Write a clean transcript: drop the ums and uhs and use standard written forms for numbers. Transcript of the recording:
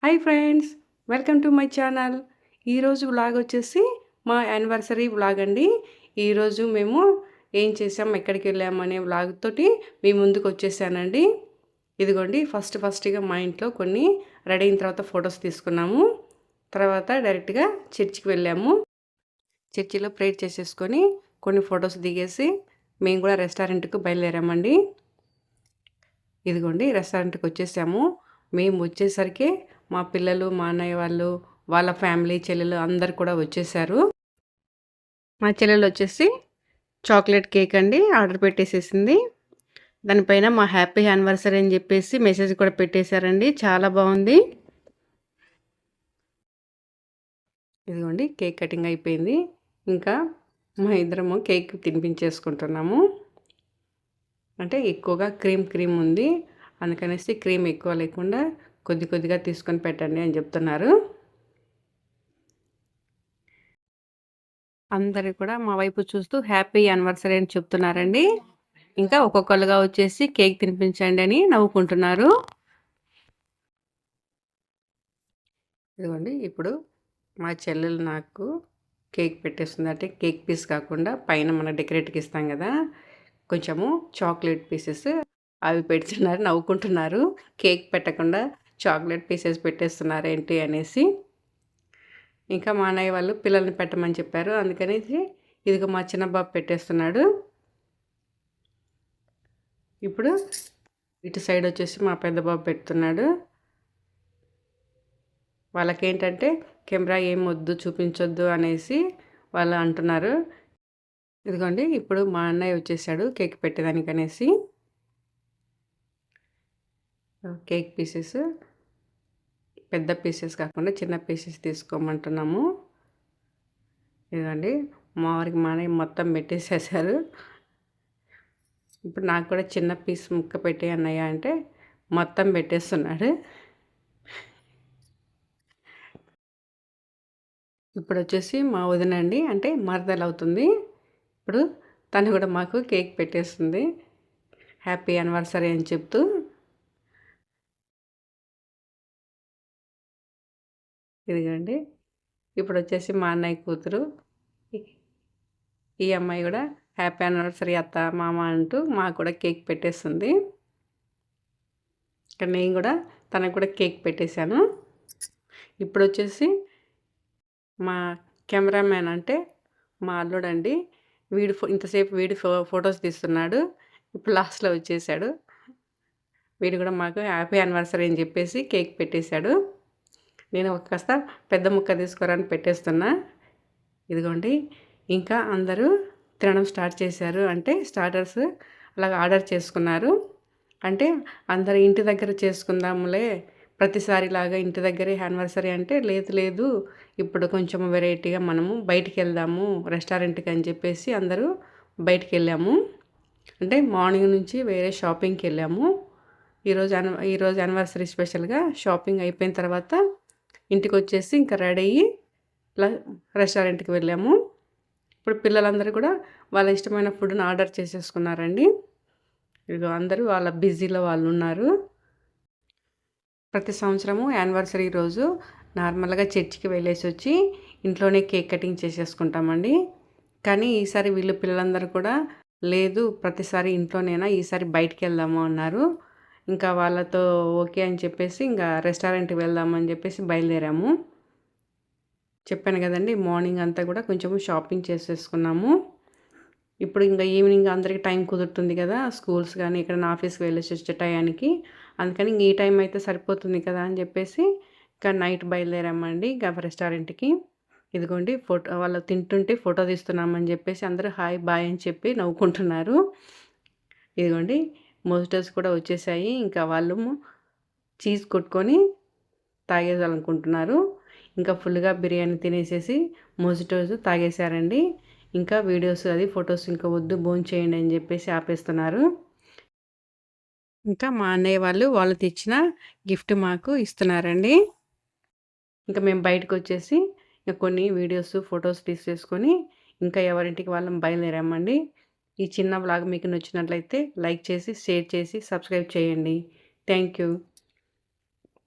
Hi friends, welcome to my channel. ఈరోజు vlog వచ్చేసి మా యానివర్సరీ వ్లాగ్ అండి. ఈరోజు మేము ఏం చేసాం, ఎక్కడికి వెళ్ళాము అనే వ్లాగ్ తోటి మీ ముందుకు వచ్చేసానండి. ఇదిగోండి, ఫస్ట్గా మా ఇంట్లో కొన్ని రెడీ అయిన తర్వాత ఫొటోస్ తీసుకున్నాము. తర్వాత డైరెక్ట్గా చర్చికి వెళ్ళాము. చర్చిలో ప్రేయర్ చేసేసుకొని కొన్ని ఫొటోస్ దిగేసి మేము కూడా రెస్టారెంట్కి బయలుదేరామండి. ఇదిగోండి, రెస్టారెంట్కి వచ్చేసాము. మేము వచ్చేసరికి మా పిల్లలు, మా అన్నయ్య వాళ్ళు, వాళ్ళ ఫ్యామిలీ, చెల్లెలు అందరు కూడా వచ్చేసారు. మా చెల్లెలు వచ్చేసి చాక్లెట్ కేక్ అండి ఆర్డర్ పెట్టేసేసింది. దానిపైన మా హ్యాపీ యానివర్సరీ అని చెప్పేసి మెసేజ్ కూడా పెట్టేశారండి. చాలా బాగుంది. ఇదిగోండి, కేక్ కటింగ్ అయిపోయింది. ఇంకా మా ఇద్దరము కేక్ తినిపించేసుకుంటున్నాము. అంటే ఎక్కువగా క్రీమ్ ఉంది, అందుకనేసి క్రీమ్ ఎక్కువ లేకుండా కొద్దిగా తీసుకొని పెట్టండి అని చెప్తున్నారు. అందరు కూడా మా వైపు చూస్తూ హ్యాపీ యానివర్సరీ అని చెప్తున్నారండి. ఇంకా ఒక్కొక్కరుగా వచ్చేసి కేక్ తినిపించండి అని నవ్వుకుంటున్నారు. ఇదిగోండి, ఇప్పుడు మా చెల్లెలు నాకు కేక్ పెట్టేస్తుంది. అంటే కేక్ పీస్ కాకుండా పైన మన డెకరేట్కి ఇస్తాం కదా, కొంచెము చాక్లెట్ పీసెస్ అవి పెడుతున్నారు. నవ్వుకుంటున్నారు, కేక్ పెట్టకుండా చాక్లెట్ పీసెస్ పెట్టేస్తున్నారు ఏంటి అనేసి. ఇంకా మా అన్నయ్య వాళ్ళు పిల్లల్ని పెట్టమని చెప్పారు, అందుకనేసి ఇదిగో మా చిన్న బాబు పెట్టేస్తున్నాడు. ఇప్పుడు ఇటు సైడ్ వచ్చేసి మా పెద్ద బాబు పెడుతున్నాడు. వాళ్ళకేంటంటే కెమెరా ఏం వద్దు, చూపించొద్దు అనేసి వాళ్ళు అంటున్నారు. ఇదిగోండి, ఇప్పుడు మా అన్నయ్య వచ్చేసాడు కేక్ పెట్టేదానికి అనేసి. కేక్ పీసెస్ పెద్ద పీసెస్ కాకుండా చిన్న పీసెస్ తీసుకోమంటున్నాము. ఇదిగోండి, మా వారికి మా అన్నయ్య మొత్తం పెట్టేసేసారు. ఇప్పుడు నాకు కూడా చిన్న పీస్ ముక్క పెట్టే అన్నయ్య అంటే మొత్తం పెట్టేస్తున్నాడు. ఇప్పుడు వచ్చేసి మా వదినండి, అంటే మరదలు అవుతుంది. ఇప్పుడు తను కూడా మాకు కేక్ పెట్టేస్తుంది హ్యాపీ యానివర్సరీ అని చెప్తూ. ఇదిగోండి, ఇప్పుడు వచ్చేసి మా అన్నయ్య కూతురు, ఈ అమ్మాయి కూడా హ్యాపీ యానివర్సరీ అత్త మామ అంటూ మాకు కూడా కేక్ పెట్టేస్తుంది. ఇక్కడ నేను కూడా తనకు కూడా కేక్ పెట్టేశాను. ఇప్పుడు వచ్చేసి మా కెమెరామ్యాన్ అంటే మా అల్లుడండి, ఇంతసేపు ఫొటోస్ తీస్తున్నాడు. ఇప్పుడు లాస్ట్లో వచ్చేసాడు. వీడు కూడా మాకు హ్యాపీ యానివర్సరీ అని చెప్పేసి కేక్ పెట్టేశాడు. నేను కాస్త పెద్ద ముక్క తీసుకోరని పెట్టేస్తున్నా. ఇదిగోండి, ఇంకా అందరూ తినడం స్టార్ట్ చేశారు. అంటే స్టార్టర్స్ అలాగ ఆర్డర్ చేసుకున్నారు. అంటే అందరు ఇంటి దగ్గర చేసుకుందాములే, ప్రతిసారిలాగా ఇంటి దగ్గరే యానివర్సరీ అంటే లేదు ఇప్పుడు కొంచెం వెరైటీగా మనము బయటికి వెళ్దాము రెస్టారెంట్కి అని చెప్పేసి అందరూ బయటికి వెళ్ళాము. అంటే మార్నింగ్ నుంచి వేరే షాపింగ్కి వెళ్ళాము. ఈరోజు యానివర్సరీ స్పెషల్గా షాపింగ్ అయిపోయిన తర్వాత ఇంటికి వచ్చేసి ఇంకా రెడీ అయ్యి రెస్టారెంట్కి వెళ్ళాము. ఇప్పుడు పిల్లలందరూ కూడా వాళ్ళ ఇష్టమైన ఫుడ్ని ఆర్డర్ చేసేసుకున్నారండి. ఇదిగో అందరూ వాళ్ళ బిజీలో వాళ్ళు ఉన్నారు. ప్రతి సంవత్సరము యానివర్సరీ రోజు నార్మల్గా చర్చికి వెళ్ళేసి వచ్చి ఇంట్లోనే కేక్ కటింగ్ చేసేసుకుంటామండి. కానీ ఈసారి వీళ్ళు పిల్లలందరూ కూడా లేదు, ప్రతిసారి ఇంట్లోనేనా, ఈసారి బయటికి వెళ్దాము అన్నారు. ఇంకా వాళ్ళతో ఓకే అని చెప్పేసి ఇంకా రెస్టారెంట్కి వెళ్దామని చెప్పేసి బయలుదేరాము. చెప్పాను కదండి, మార్నింగ్ అంతా కూడా కొంచెము షాపింగ్ చేసేసుకున్నాము. ఇప్పుడు ఇంకా ఈవినింగ్ అందరికీ టైం కుదురుతుంది కదా, స్కూల్స్ కానీ ఇక్కడ ఆఫీస్కి వెళ్ళేసి వచ్చే టయానికి. అందుకని ఈ టైం అయితే సరిపోతుంది కదా అని చెప్పేసి ఇంకా నైట్ బయలుదేరామండి ఇంకా రెస్టారెంట్కి. ఇదిగోండి, వాళ్ళు తింటుంటే ఫోటో తీస్తున్నామని చెప్పేసి అందరూ హాయ్ బాయ్ అని చెప్పి నవ్వుకుంటున్నారు. ఇదిగోండి, మోజిటోస్ కూడా వచ్చేసాయి. ఇంకా వాళ్ళు చీజ్ కొట్టుకొని తాగేయాలనుకుంటున్నారు. ఇంకా ఫుల్గా బిర్యానీ తినేసేసి మోజిటోస్ తాగేశారండి. ఇంకా వీడియోస్ ఫొటోస్ ఇంకా వద్దు, భోంచేయండి అని చెప్పేసి ఆపేస్తున్నారు. ఇంకా మా అన్నయ్య వాళ్ళు తెచ్చిన గిఫ్ట్ మాకు ఇస్తున్నారండి. ఇంకా మేము బయటకు వచ్చేసి కొన్ని వీడియోస్ ఫొటోస్ తీసేసుకొని ఇంకా ఎవరింటికి వాళ్ళం బయలుదేరామండి. ఈ చిన్న వ్లాగ్ మీకు నచ్చినట్లయితే లైక్ చేసి, షేర్ చేసి, సబ్స్క్రైబ్ చేయండి. Thank you.